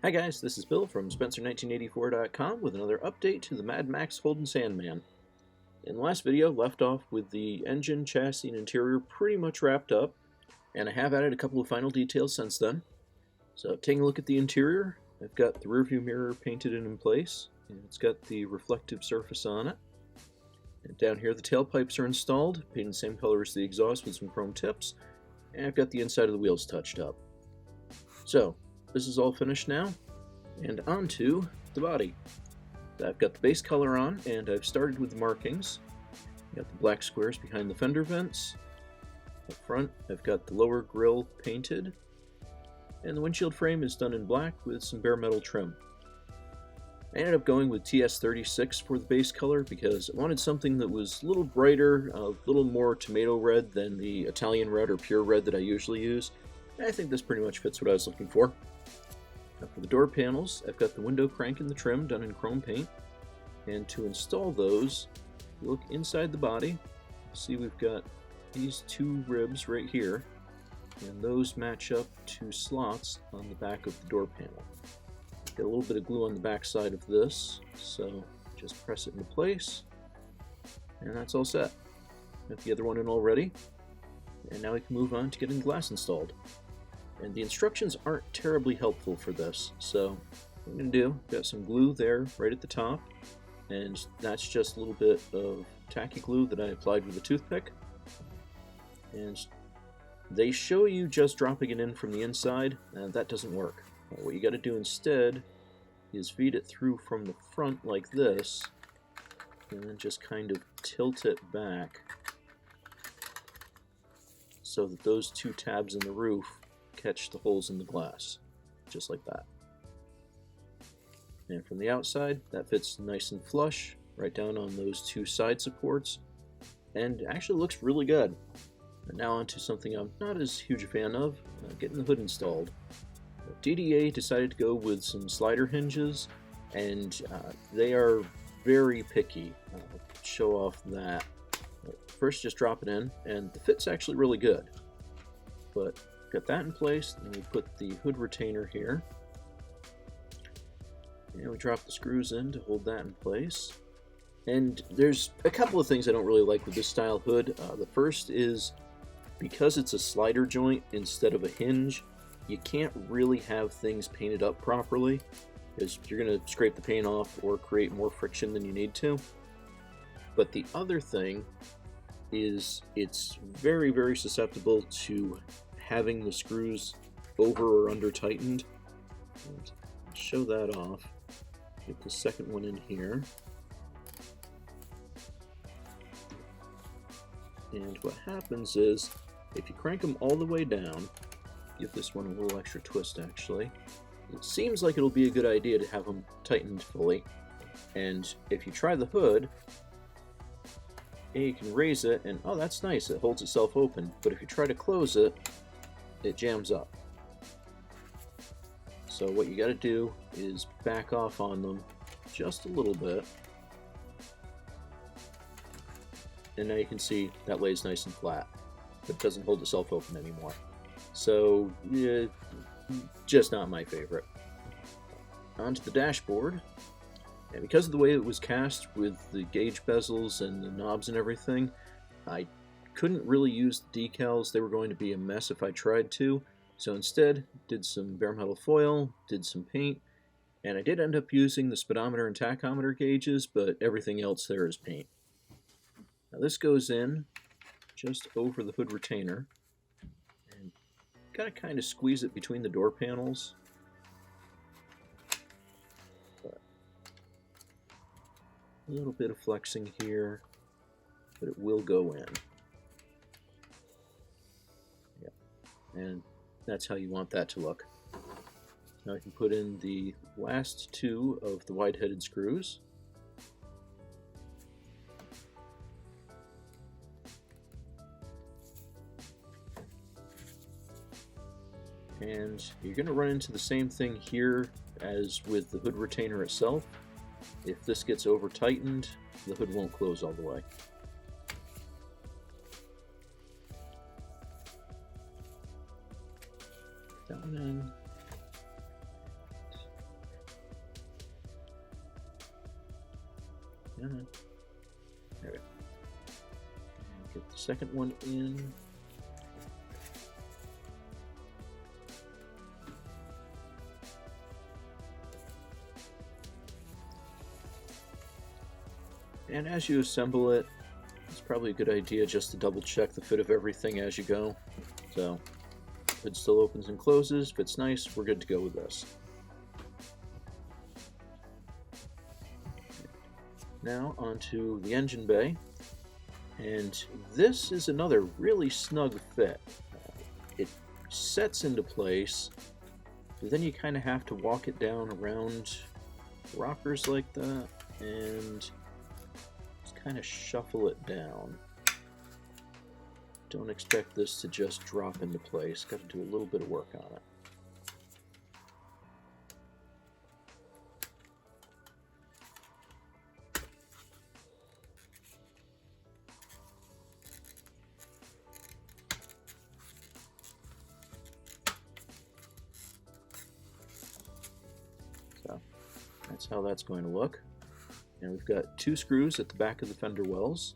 Hi guys, this is Bill from Spencer1984.com with another update to the Mad Max Holden Sandman. In the last video, left off with the engine, chassis, and interior pretty much wrapped up, and I have added a couple of final details since then. So taking a look at the interior, I've got the rearview mirror painted in place, and it's got the reflective surface on it. And down here the tailpipes are installed, painted the same color as the exhaust with some chrome tips, and I've got the inside of the wheels touched up. So, this is all finished now, and onto the body. I've got the base color on, and I've started with the markings. I've got the black squares behind the fender vents. Up front, I've got the lower grille painted, and the windshield frame is done in black with some bare metal trim. I ended up going with TS36 for the base color because I wanted something that was a little brighter, a little more tomato red than the Italian red or pure red that I usually use. And I think this pretty much fits what I was looking for. Now for the door panels, I've got the window crank and the trim done in chrome paint. And to install those, you look inside the body, see we've got these two ribs right here, and those match up to slots on the back of the door panel. Got a little bit of glue on the back side of this, so just press it into place, and that's all set. Got the other one in already, and now we can move on to getting the glass installed. And the instructions aren't terribly helpful for this, so what I'm going to do, got some glue there right at the top, and that's just a little bit of tacky glue that I applied with a toothpick. And they show you just dropping it in from the inside, and that doesn't work. What you got to do instead is feed it through from the front like this, and then just kind of tilt it back so that those two tabs in the roof catch the holes in the glass, just like that. And from the outside, that fits nice and flush right down on those two side supports, and actually looks really good. And now onto something I'm not as huge a fan of, getting the hood installed. DDA decided to go with some slider hinges, and they are very picky. Show off that. First, just drop it in, and the fit's actually really good. But got that in place, and we put the hood retainer here. And we drop the screws in to hold that in place. And there's a couple of things I don't really like with this style hood. The first is, because it's a slider joint instead of a hinge, you can't really have things painted up properly, because you're going to scrape the paint off or create more friction than you need to. But the other thing is it's very, very susceptible to having the screws over or under tightened. And show that off. Get the second one in here. And what happens is, if you crank them all the way down, give this one a little extra twist actually, it seems like it'll be a good idea to have them tightened fully. And if you try the hood, you can raise it, and oh, that's nice, it holds itself open. But if you try to close it, it jams up. So what you got to do is back off on them just a little bit, and now you can see that lays nice and flat, but it doesn't hold itself open anymore. So yeah, just not my favorite. Onto the dashboard, and because of the way it was cast with the gauge bezels and the knobs and everything, I couldn't really use the decals. They were going to be a mess if I tried to, so instead did some bare metal foil, did some paint, and I did end up using the speedometer and tachometer gauges, but everything else there is paint. Now this goes in just over the hood retainer, and gotta kind of squeeze it between the door panels. But a little bit of flexing here, but it will go in. And that's how you want that to look. Now I can put in the last two of the wide-headed screws. And you're going to run into the same thing here as with the hood retainer itself. If this gets over tightened, the hood won't close all the way. That one in. There we go. Get the second one in. And as you assemble it, it's probably a good idea just to double check the fit of everything as you go. So, it still opens and closes, fits nice, we're good to go with this. Now onto the engine bay, and this is another really snug fit. It sets into place, but then you kind of have to walk it down around rockers like that, and kind of shuffle it down. Don't expect this to just drop into place. Got to do a little bit of work on it. So that's how that's going to look. And we've got 2 screws at the back of the fender wells.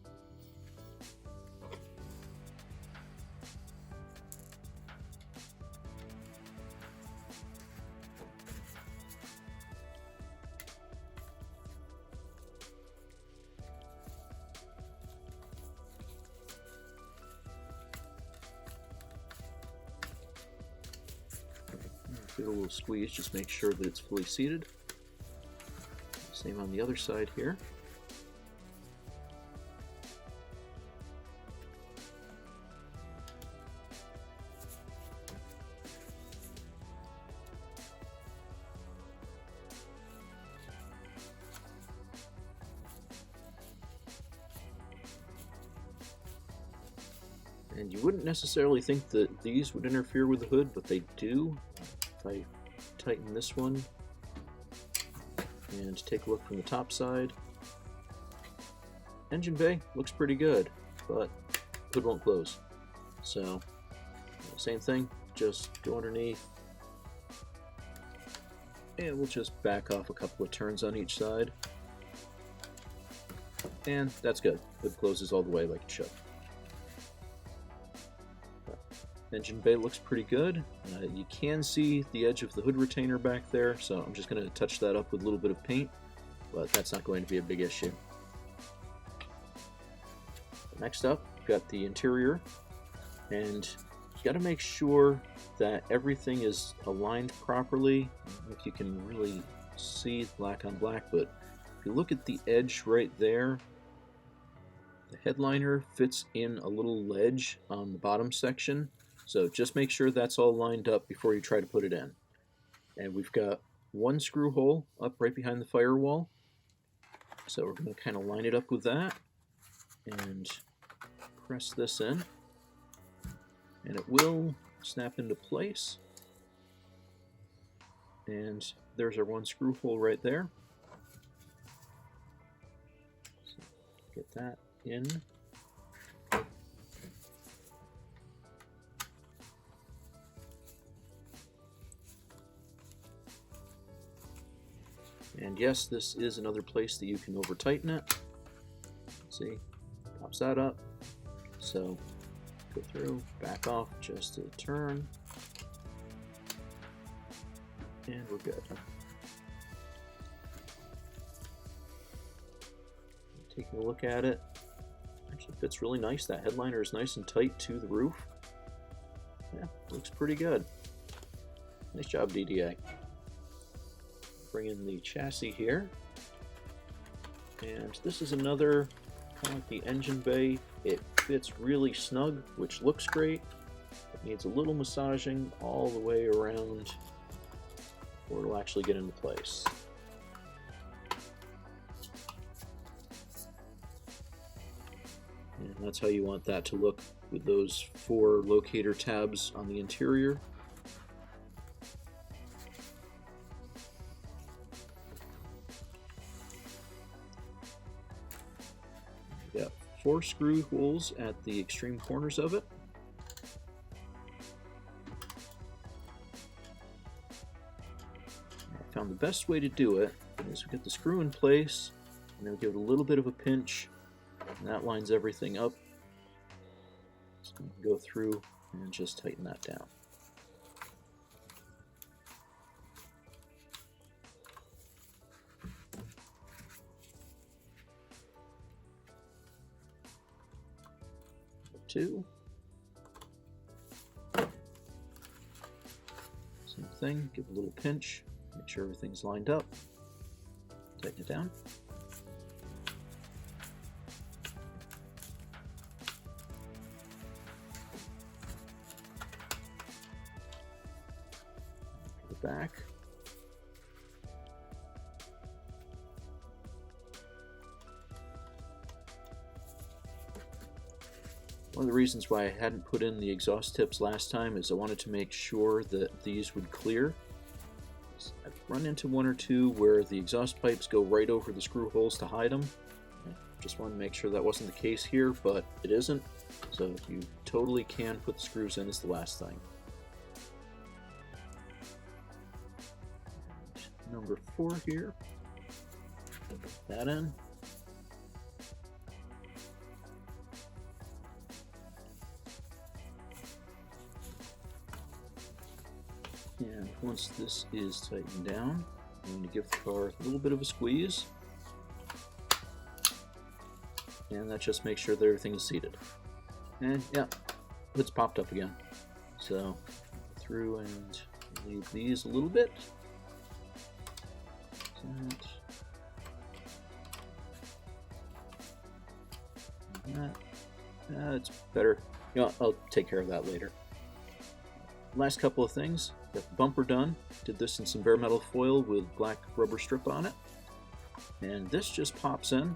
Give it a little squeeze, just make sure that it's fully seated. Same on the other side here. And you wouldn't necessarily think that these would interfere with the hood, but they do. If I tighten this one and take a look from the top side, engine bay looks pretty good, but hood won't close. So same thing, just go underneath, and we'll just back off a couple of turns on each side, and that's good. Hood closes all the way like it should. Engine bay looks pretty good. You can see the edge of the hood retainer back there, so I'm just going to touch that up with a little bit of paint, but that's not going to be a big issue. Next up, we've got the interior, and you got to make sure that everything is aligned properly. I don't know if you can really see black on black, but if you look at the edge right there, the headliner fits in a little ledge on the bottom section. So just make sure that's all lined up before you try to put it in. And we've got 1 screw hole up right behind the firewall. So we're going to kind of line it up with that and press this in. And it will snap into place. And there's our 1 screw hole right there. So get that in. And yes, this is another place that you can over tighten it. See, pops that up. So go through, back off just a turn, and we're good. Taking a look at it, actually fits really nice. That headliner is nice and tight to the roof. Yeah, looks pretty good. Nice job, DDA. Bring in the chassis here, and this is another kind of like the engine bay. It fits really snug, which looks great. It needs a little massaging all the way around before it'll actually get into place. And that's how you want that to look with those 4 locator tabs on the interior. Got 4 screw holes at the extreme corners of it. I found the best way to do it is we get the screw in place, And then we give it a little bit of a pinch, and that lines everything up. So we can go through and just tighten that down. Two. Same thing, give a little pinch, make sure everything's lined up, tighten it down. Put it back. One of the reasons why I hadn't put in the exhaust tips last time is I wanted to make sure that these would clear. I've run into one or two where the exhaust pipes go right over the screw holes to hide them. I just wanted to make sure that wasn't the case here, but it isn't. So you totally can put the screws in is the last thing. Number 4 here. Put that in. And once this is tightened down, I'm going to give the car a little bit of a squeeze. And that just makes sure that everything is seated. And yeah, it's popped up again. So through and leave these a little bit. It's better. You know, I'll take care of that later. Last couple of things. Got the bumper done. Did this in some bare metal foil with black rubber strip on it. And this just pops in.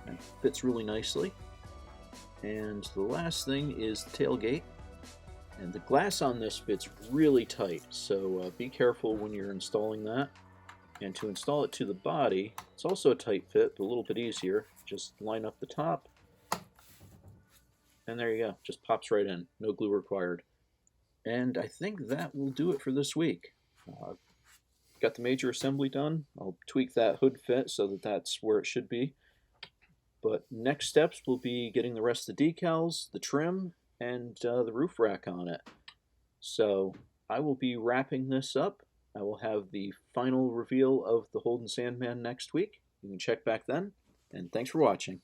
And fits really nicely. And the last thing is the tailgate. And the glass on this fits really tight, so be careful when you're installing that. And to install it to the body, it's also a tight fit, but a little bit easier. Just line up the top. And there you go, just pops right in, no glue required. And I think that will do it for this week. Got the major assembly done. I'll tweak that hood fit so that that's where it should be. But next steps will be getting the rest of the decals, the trim, and the roof rack on it. So I will be wrapping this up. I will have the final reveal of the Holden Sandman next week. You can check back then, and thanks for watching.